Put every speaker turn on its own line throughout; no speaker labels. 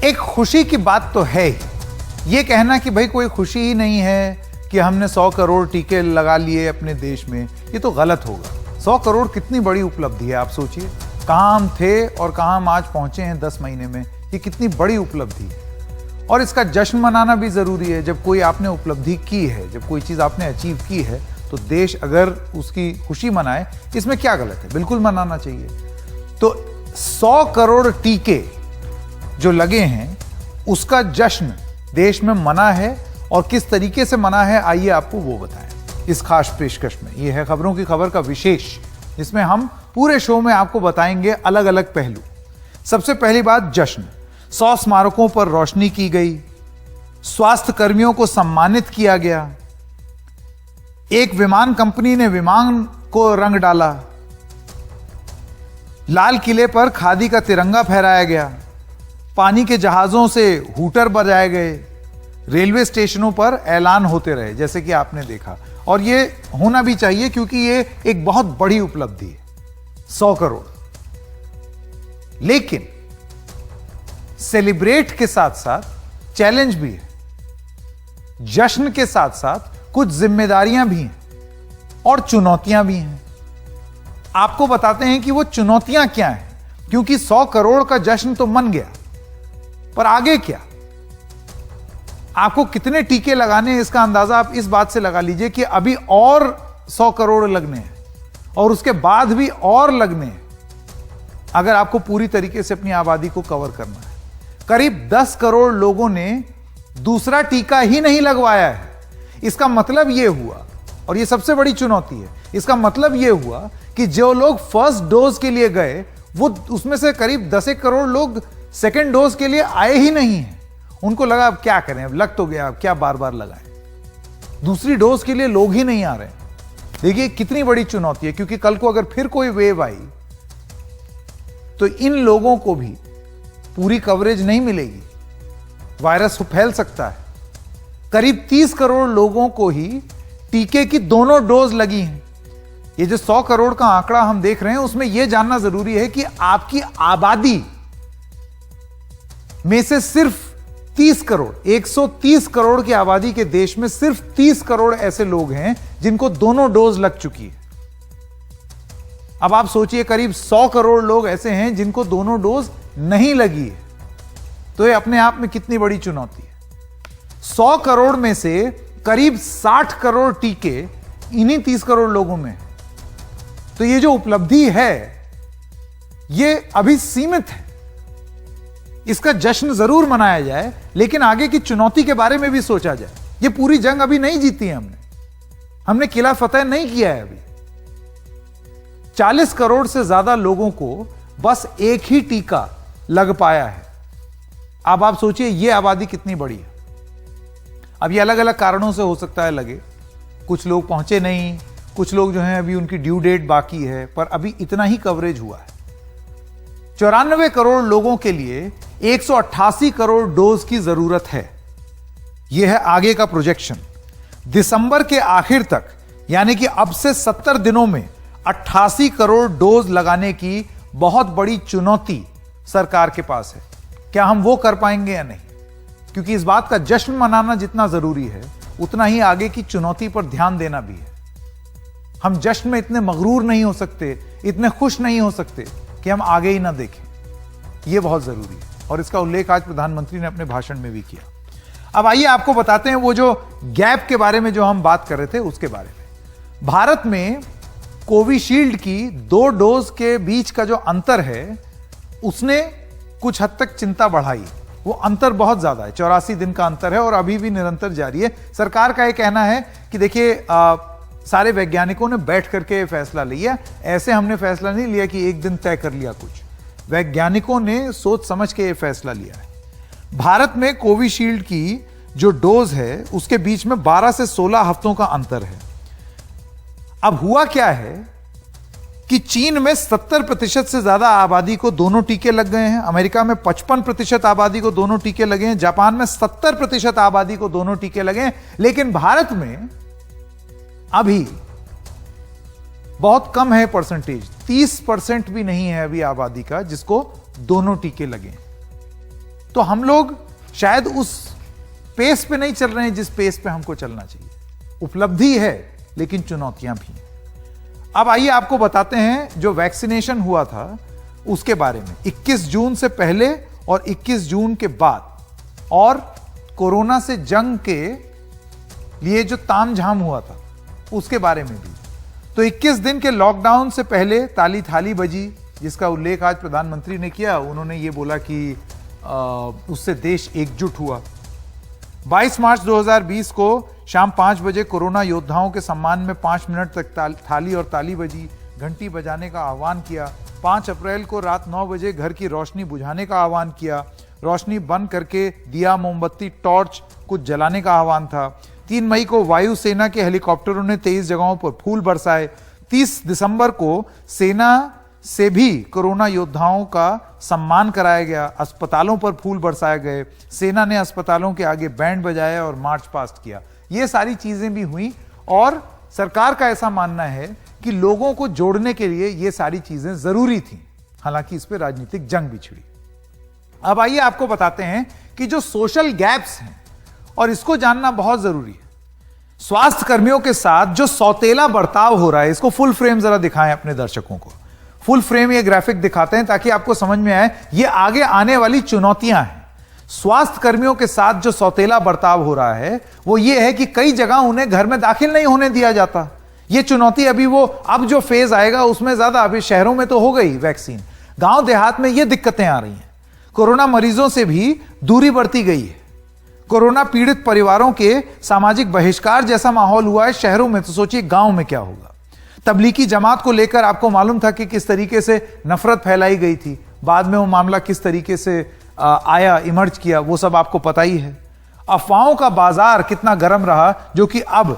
एक खुशी की बात तो है ही। ये कहना कि भाई कोई खुशी ही नहीं है कि हमने 100 करोड़ टीके लगा लिए अपने देश में, ये तो गलत होगा। 100 करोड़ कितनी बड़ी उपलब्धि है, आप सोचिए कहाँ हम थे और कहाँ हम आज पहुंचे हैं 10 महीने में। ये कितनी बड़ी उपलब्धि है और इसका जश्न मनाना भी जरूरी है। जब कोई आपने उपलब्धि की है, जब कोई चीज आपने अचीव की है, तो देश अगर उसकी खुशी मनाए, इसमें क्या गलत है, बिल्कुल मनाना चाहिए। तो 100 करोड़ टीके जो लगे हैं उसका जश्न देश में मना है और किस तरीके से मना है, आइए आपको वो बताएं इस खास पेशकश में। ये है खबरों की खबर का विशेष, जिसमें हम पूरे शो में आपको बताएंगे अलग अलग पहलू। सबसे पहली बात, जश्न। 100 स्मारकों पर रोशनी की गई, स्वास्थ्य कर्मियों को सम्मानित किया गया, एक विमान कंपनी ने विमान को रंग डाला, लाल किले पर खादी का तिरंगा फहराया गया, पानी के जहाजों से हूटर बजाए गए, रेलवे स्टेशनों पर ऐलान होते रहे, जैसे कि आपने देखा। और ये होना भी चाहिए क्योंकि ये एक बहुत बड़ी उपलब्धि है, 100 करोड़। लेकिन सेलिब्रेट के साथ साथ चैलेंज भी है, जश्न के साथ साथ कुछ जिम्मेदारियां भी हैं और चुनौतियां भी हैं। आपको बताते हैं कि वो चुनौतियां क्या हैं, क्योंकि 100 करोड़ का जश्न तो मन गया, पर आगे क्या? आपको कितने टीके लगाने हैं इसका अंदाजा आप इस बात से लगा लीजिए कि अभी और 100 करोड़ लगने हैं और उसके बाद भी और लगने हैं, अगर आपको पूरी तरीके से अपनी आबादी को कवर करना है। करीब 10 करोड़ लोगों ने दूसरा टीका ही नहीं लगवाया है। इसका मतलब यह हुआ, और यह सबसे बड़ी चुनौती है, इसका मतलब यह हुआ कि जो लोग फर्स्ट डोज के लिए गए, वो उसमें से करीब 10 करोड़ लोग सेकेंड डोज के लिए आए ही नहीं हैं। उनको लगा अब क्या करें, अब लग तो गया, अब क्या बार बार लगाएं। दूसरी डोज के लिए लोग ही नहीं आ रहे। देखिए कितनी बड़ी चुनौती है, क्योंकि कल को अगर फिर कोई वेव आई तो इन लोगों को भी पूरी कवरेज नहीं मिलेगी, वायरस फैल सकता है। करीब 30 करोड़ लोगों को ही टीके की दोनों डोज लगी हैं। ये जो 100 करोड़ का आंकड़ा हम देख रहे हैं, उसमें यह जानना जरूरी है कि आपकी आबादी में से सिर्फ 30 करोड़, 130 करोड़ की आबादी के देश में सिर्फ 30 करोड़ ऐसे लोग हैं जिनको दोनों डोज लग चुकी है। अब आप सोचिए करीब 100 करोड़ लोग ऐसे हैं जिनको दोनों डोज नहीं लगी है। तो ये अपने आप में कितनी बड़ी चुनौती है। 100 करोड़ में से करीब 60 करोड़ टीके इन्हीं 30 करोड़ लोगों में। तो ये जो उपलब्धि है ये अभी सीमित है। इसका जश्न जरूर मनाया जाए, लेकिन आगे की चुनौती के बारे में भी सोचा जाए। ये पूरी जंग अभी नहीं जीती है हमने किला फतेह नहीं किया है अभी। 40 करोड़ से ज्यादा लोगों को बस एक ही टीका लग पाया है। अब आप सोचिए ये आबादी कितनी बड़ी है। अब ये अलग अलग कारणों से हो सकता है लगे, कुछ लोग पहुंचे नहीं, कुछ लोग जो हैं अभी उनकी ड्यू डेट बाकी है, पर अभी इतना ही कवरेज हुआ है। 94 करोड़ लोगों के लिए 188 करोड़ डोज की जरूरत है। यह है आगे का प्रोजेक्शन। दिसंबर के आखिर तक, यानी कि अब से 70 दिनों में 88 करोड़ डोज लगाने की बहुत बड़ी चुनौती सरकार के पास है। क्या हम वो कर पाएंगे या नहीं? क्योंकि इस बात का जश्न मनाना जितना जरूरी है, उतना ही आगे की चुनौती पर ध्यान देना भी है। हम जश्न में इतने मगरूर नहीं हो सकते, इतने खुश नहीं हो सकते कि हम आगे ही ना देखें। यह बहुत जरूरी है और इसका उल्लेख आज प्रधानमंत्री ने अपने भाषण में भी किया। अब आइए आपको बताते हैं वो जो गैप के बारे में जो हम बात कर रहे थे उसके बारे में। भारत में कोविशील्ड की 2 डोज के बीच का जो अंतर है, उसने कुछ हद तक चिंता बढ़ाई। वो अंतर बहुत ज्यादा है, 84 दिन का अंतर है और अभी भी निरंतर जारी है। सरकार का यह कहना है कि देखिए सारे वैज्ञानिकों ने बैठ करके फैसला लिया, ऐसे हमने फैसला नहीं लिया कि एक दिन तय कर लिया कुछ। वैज्ञानिकों ने सोच समझ के यह फैसला लिया है। भारत में कोविशील्ड की जो डोज है उसके बीच में 12 से 16 हफ्तों का अंतर है। अब हुआ क्या है कि चीन में 70% से ज्यादा आबादी को दोनों टीके लग गए हैं, अमेरिका में 55% आबादी को दोनों टीके लगे हैं, जापान में 70% आबादी को दोनों टीके लगे हैं, लेकिन भारत में अभी बहुत कम है परसेंटेज, 30% भी नहीं है अभी आबादी का जिसको दोनों टीके लगे। तो हम लोग शायद उस पेस पे नहीं चल रहे हैं जिस पेस पे हमको चलना चाहिए। उपलब्धि है लेकिन चुनौतियां भी हैं। अब आइए आपको बताते हैं जो वैक्सीनेशन हुआ था उसके बारे में, 21 जून से पहले और 21 जून के बाद, और कोरोना से जंग के लिए जो तामझाम हुआ था उसके बारे में भी। तो 21 दिन के लॉकडाउन से पहले ताली थाली बजी, जिसका उल्लेख आज प्रधानमंत्री ने किया। उन्होंने ये बोला कि उससे देश एकजुट हुआ। 22 मार्च 2020 को शाम 5 बजे कोरोना योद्धाओं के सम्मान में 5 मिनट तक थाली और ताली बजी, घंटी बजाने का आह्वान किया। 5 अप्रैल को रात 9 बजे घर की रोशनी बुझाने का आह्वान किया। रोशनी बंद करके दिया, मोमबत्ती, टॉर्च कुछ जलाने का आह्वान था। 3 मई को वायुसेना के हेलीकॉप्टरों ने 23 जगहों पर फूल बरसाए। 30 दिसंबर को सेना से भी कोरोना योद्धाओं का सम्मान कराया गया। अस्पतालों पर फूल बरसाए गए। सेना ने अस्पतालों के आगे बैंड बजाया और मार्च पास्ट किया। ये सारी चीजें भी हुई और सरकार का ऐसा मानना है कि लोगों को जोड़ने के लिए ये सारी चीजें जरूरी थी। हालांकि इस पर राजनीतिक जंग भी छिड़ी। अब आइए आपको बताते हैं कि जो सोशल गैप्स हैं, और इसको जानना बहुत जरूरी है, स्वास्थ्य कर्मियों के साथ जो सौतेला बर्ताव हो रहा है, इसको फुल फ्रेम जरा दिखाएं अपने दर्शकों को। फुल फ्रेम ये ग्राफिक दिखाते हैं ताकि आपको समझ में आए ये आगे आने वाली चुनौतियां हैं। स्वास्थ्य कर्मियों के साथ जो सौतेला बर्ताव हो रहा है वो ये है कि कई जगह उन्हें घर में दाखिल नहीं होने दिया जाता। ये चुनौती अभी वो अब जो फेज आएगा उसमें ज्यादा, अभी शहरों में तो हो गई वैक्सीन, गांव देहात में ये दिक्कतें आ रही हैं। कोरोना मरीजों से भी दूरी बढ़ती गई है। कोरोना पीड़ित परिवारों के सामाजिक बहिष्कार जैसा माहौल हुआ है शहरों में, तो सोचिए गांव में क्या होगा। तबलीगी जमात को लेकर आपको मालूम था कि किस तरीके से नफरत फैलाई गई थी, बाद में वो मामला किस तरीके से आया, इमर्ज किया, वो सब आपको पता ही है। अफवाहों का बाजार कितना गर्म रहा, जो कि अब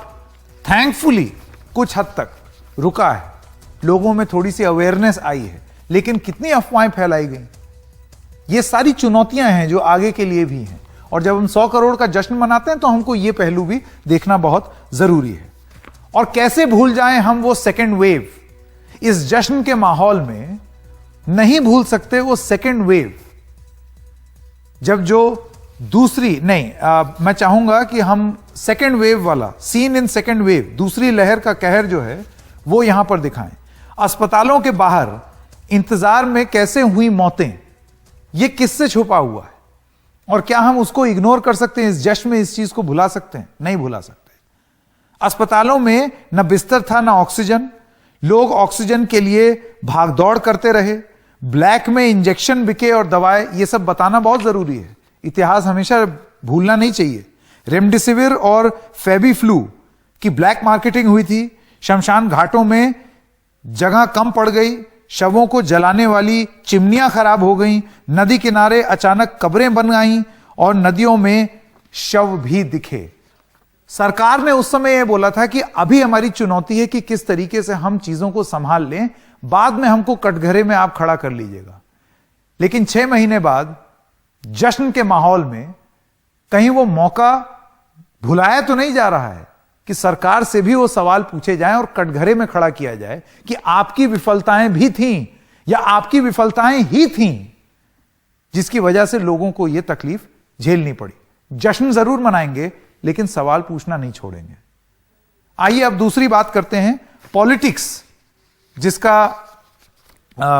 थैंकफुली कुछ हद तक रुका है। लोगों में थोड़ी सी अवेयरनेस आई है, लेकिन कितनी अफवाहें फैलाई गई। ये सारी चुनौतियां हैं जो आगे के लिए भी हैं। और जब हम 100 करोड़ का जश्न मनाते हैं तो हमको ये पहलू भी देखना बहुत जरूरी है। और कैसे भूल जाएं हम वो सेकेंड वेव। इस जश्न के माहौल में नहीं भूल सकते वो सेकेंड वेव, जब जो दूसरी मैं चाहूंगा कि हम सेकेंड वेव वाला सीन इन सेकेंड वेव, दूसरी लहर का कहर जो है वो यहां पर दिखाएं। अस्पतालों के बाहर इंतजार में कैसे हुई मौतें, ये किससे छुपा हुआ है, और क्या हम उसको इग्नोर कर सकते हैं? इस जश्न में इस चीज को भुला सकते हैं? नहीं भुला सकते। अस्पतालों में न बिस्तर था न ऑक्सीजन। लोग ऑक्सीजन के लिए भागदौड़ करते रहे। ब्लैक में इंजेक्शन बिके और दवाएं, ये सब बताना बहुत जरूरी है। इतिहास हमेशा भूलना नहीं चाहिए। रेमडेसिविर और फेबीफ्लू की ब्लैक मार्केटिंग हुई थी। शमशान घाटों में जगह कम पड़ गई। शवों को जलाने वाली चिमनियां खराब हो गईं। नदी किनारे अचानक कब्रें बन गईं और नदियों में शव भी दिखे। सरकार ने उस समय यह बोला था कि अभी हमारी चुनौती है कि किस तरीके से हम चीजों को संभाल लें, बाद में हमको कटघरे में आप खड़ा कर लीजिएगा। लेकिन 6 महीने बाद जश्न के माहौल में कहीं वो मौका भुलाया तो नहीं जा रहा है कि सरकार से भी वो सवाल पूछे जाएं और कटघरे में खड़ा किया जाए कि आपकी विफलताएं भी थीं या आपकी विफलताएं ही थीं जिसकी वजह से लोगों को यह तकलीफ झेलनी पड़ी। जश्न जरूर मनाएंगे लेकिन सवाल पूछना नहीं छोड़ेंगे। आइए अब दूसरी बात करते हैं, पॉलिटिक्स, जिसका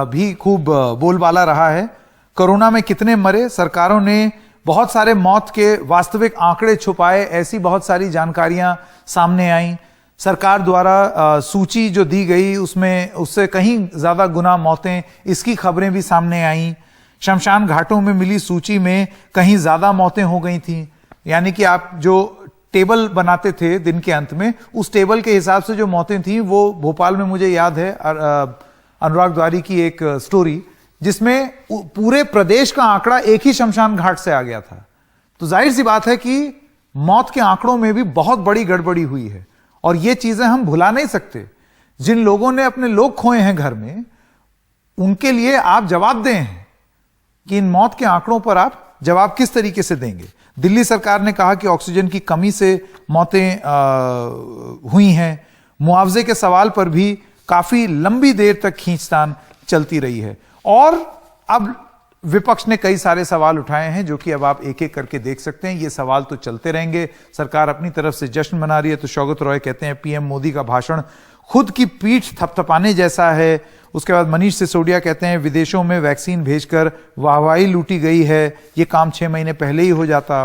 भी खूब बोलबाला रहा है। कोरोना में कितने मरे, सरकारों ने बहुत सारे मौत के वास्तविक आंकड़े छुपाए, ऐसी बहुत सारी जानकारियां सामने आई। सरकार द्वारा सूची जो दी गई उसमें उससे कहीं ज्यादा गुना मौतें, इसकी खबरें भी सामने आई। शमशान घाटों में मिली सूची में कहीं ज्यादा मौतें हो गई थी। यानी कि आप जो टेबल बनाते थे दिन के अंत में, उस टेबल के हिसाब से जो मौतें थी, वो भोपाल में मुझे याद है अनुराग द्वारी की एक स्टोरी, जिसमें पूरे प्रदेश का आंकड़ा एक ही शमशान घाट से आ गया था। तो जाहिर सी बात है कि मौत के आंकड़ों में भी बहुत बड़ी गड़बड़ी हुई है और ये चीजें हम भुला नहीं सकते। जिन लोगों ने अपने लोग खोए हैं घर में, उनके लिए आप जवाब दें कि इन मौत के आंकड़ों पर आप जवाब किस तरीके से देंगे। दिल्ली सरकार ने कहा कि ऑक्सीजन की कमी से मौतें हुई हैं। मुआवजे के सवाल पर भी काफी लंबी देर तक खींचतान चलती रही है। और अब विपक्ष ने कई सारे सवाल उठाए हैं जो कि अब आप एक एक करके देख सकते हैं। ये सवाल तो चलते रहेंगे। सरकार अपनी तरफ से जश्न मना रही है, तो शौकत रॉय कहते हैं पीएम मोदी का भाषण खुद की पीठ थपथपाने जैसा है। उसके बाद मनीष सिसोदिया कहते हैं विदेशों में वैक्सीन भेजकर वाहवाही लूटी गई है, ये काम 6 महीने पहले ही हो जाता।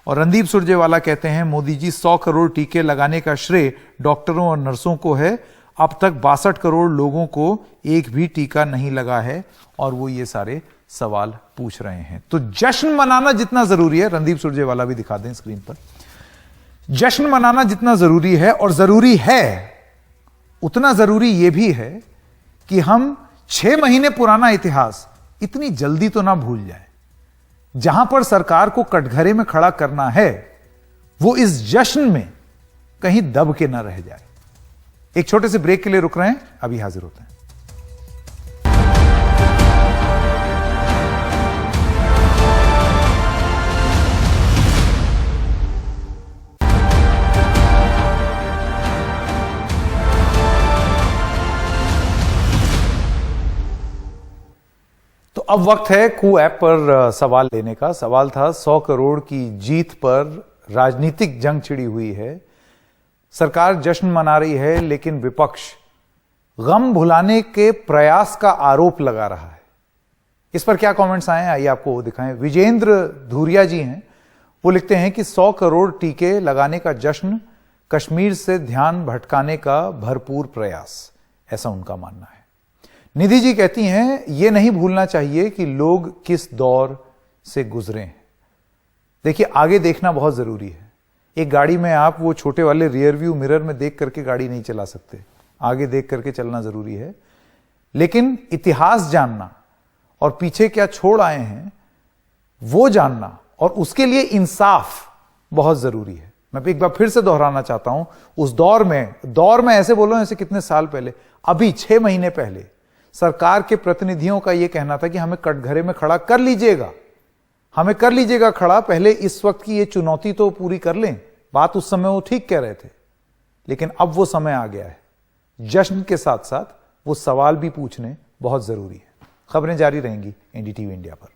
और रणदीप सुरजेवाला कहते हैं मोदी जी 100 करोड़ टीके लगाने का श्रेय डॉक्टरों और नर्सों को है, अब तक 62 करोड़ लोगों को एक भी टीका नहीं लगा है। और वो ये सारे सवाल पूछ रहे हैं। तो जश्न मनाना जितना जरूरी है, रणदीप सुरजेवाला भी दिखा दें स्क्रीन पर, जश्न मनाना जितना जरूरी है और जरूरी है, उतना जरूरी यह भी है कि हम 6 महीने पुराना इतिहास इतनी जल्दी तो ना भूल जाए। जहां पर सरकार को कटघरे में खड़ा करना है, वो इस जश्न में कहीं दब के ना रह जाए। एक छोटे से ब्रेक के लिए रुक रहे हैं, अभी हाजिर होते हैं। तो अब वक्त है कू ऐप पर सवाल लेने का। सवाल था 100 करोड़ की जीत पर राजनीतिक जंग छिड़ी हुई है, सरकार जश्न मना रही है, लेकिन विपक्ष गम भुलाने के प्रयास का आरोप लगा रहा है। इस पर क्या कमेंट्स आए हैं, आइए आपको वो दिखाएं। विजेंद्र धूरिया जी हैं, वो लिखते हैं कि 100 करोड़ टीके लगाने का जश्न कश्मीर से ध्यान भटकाने का भरपूर प्रयास, ऐसा उनका मानना है। निधि जी कहती हैं यह नहीं भूलना चाहिए कि लोग किस दौर से गुजरे हैं। देखिए, आगे देखना बहुत जरूरी है। एक गाड़ी में आप वो छोटे वाले रियर व्यू मिरर में देख करके गाड़ी नहीं चला सकते, आगे देख करके चलना जरूरी है। लेकिन इतिहास जानना और पीछे क्या छोड़ आए हैं वो जानना, और उसके लिए इंसाफ बहुत जरूरी है। मैं एक बार फिर से दोहराना चाहता हूं, उस दौर में ऐसे बोलो ऐसे कितने साल पहले, अभी 6 महीने पहले सरकार के प्रतिनिधियों का यह कहना था कि हमें कटघरे में खड़ा कर लीजिएगा, हमें कर लीजिएगा खड़ा, पहले इस वक्त की ये चुनौती तो पूरी कर लें। बात उस समय वो ठीक कह रहे थे, लेकिन अब वो समय आ गया है। जश्न के साथ साथ वो सवाल भी पूछने बहुत जरूरी है। खबरें जारी रहेंगी एनडीटीवी इंडिया पर।